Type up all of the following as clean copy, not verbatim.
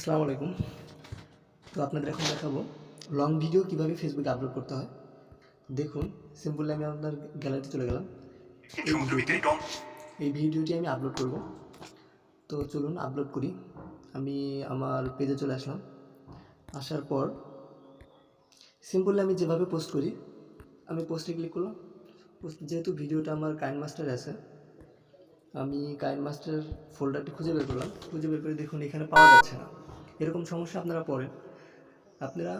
আসসালামু আলাইকুম। তো আপনাদের এখন দেখাবো লং ভিডিও কীভাবে ফেসবুকে আপলোড করতে হয়। দেখুন, সিম্পলি আমি আপনার গ্যালারিতে চলে গেলাম। এই ভিডিওটি আমি আপলোড করব। তো চলুন আপলোড করি। আমি আমার পেজে চলে আসলাম। আসার পর সিম্পলি আমি যেভাবে পোস্ট করি, আমি পোস্টে ক্লিক করলাম। যেহেতু ভিডিওটা আমার কাইনমাস্টারে আছে, আমি কাইনমাস্টার ফোল্ডারটি খুঁজে বের করলাম। খুঁজে বের করে দেখুন এখানে পাওয়া যাচ্ছে না। এরকম সমস্যা আপনারা পড়েন। আপনারা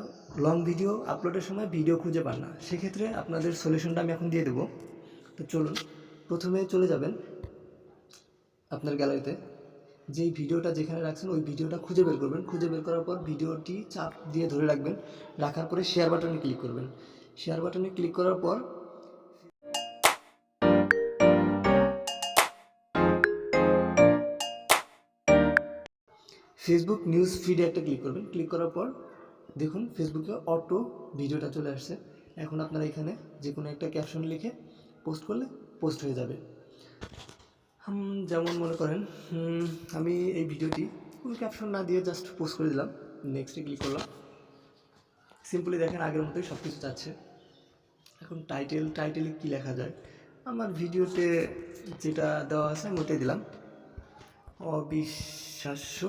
লং ভিডিও আপলোডের সময় ভিডিও খুঁজে পান না, সেক্ষেত্রে আপনাদের সলিউশনটা আমি এখন দিয়ে দেবো। তো চলুন, প্রথমে চলে যাবেন আপনার গ্যালারিতে। যেই ভিডিওটা যেখানে রাখছেন ওই ভিডিওটা খুঁজে বের করবেন। খুঁজে বের করার পর ভিডিওটি চাপ দিয়ে ধরে রাখবেন। রাখার পরে শেয়ার বাটনে ক্লিক করবেন। শেয়ার বাটনে ক্লিক করার পর ফেসবুক নিউজ ফিডে একটা ক্লিক করবেন। ক্লিক করার পর দেখুন ফেসবুকে অটো ভিডিওটা চলে আসছে। এখন আপনারা এখানে যে কোনো একটা ক্যাপশন লিখে পোস্ট করলে পোস্ট হয়ে যাবে। যেমন মনে করেন আমি এই ভিডিওটি কোনো ক্যাপশন না দিয়ে জাস্ট পোস্ট করে দিলাম। নেক্সটে ক্লিক করলাম। সিম্পলি দেখেন আগের মতোই সব কিছু যাচ্ছে। এখন টাইটেলে কী লেখা যায়, আমার ভিডিওতে যেটা দেওয়া আছে আমি ওটাই দিলাম, অবিশ্বাস্য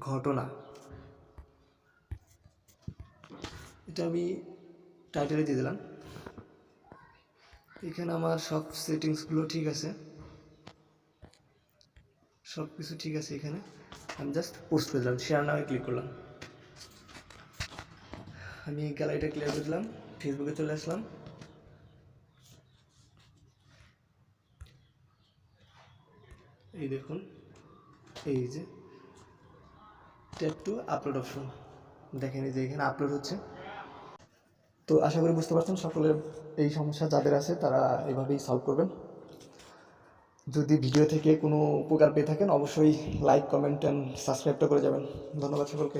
ঘটনা। এটা আমি টাইটেলে দিয়ে দিলাম। এখানে আমার সব সেটিংসগুলো ঠিক আছে, সব কিছু ঠিক আছে। এখানে আমি জাস্ট পোস্ট করে দিলাম, শেয়ার নামে ক্লিক করলাম। আমি গ্যালারিটা ক্লিয়ার করে দিলাম, ফেসবুকে চলে আসলাম। এই দেখুন, এই যে ট্যাপ টু আপলোড অপশন, দেখেন এই যে এখানে আপলোড হচ্ছে। তো আশা করি বুঝতে পারছেন, সকলের এই সমস্যা যাদের আছে তারা এভাবেই সলভ করবেন। যদি ভিডিও থেকে কোনো উপকার পেয়ে থাকেন অবশ্যই লাইক, কমেন্ট অ্যান্ড সাবস্ক্রাইবটা করে যাবেন। ধন্যবাদ সকলকে।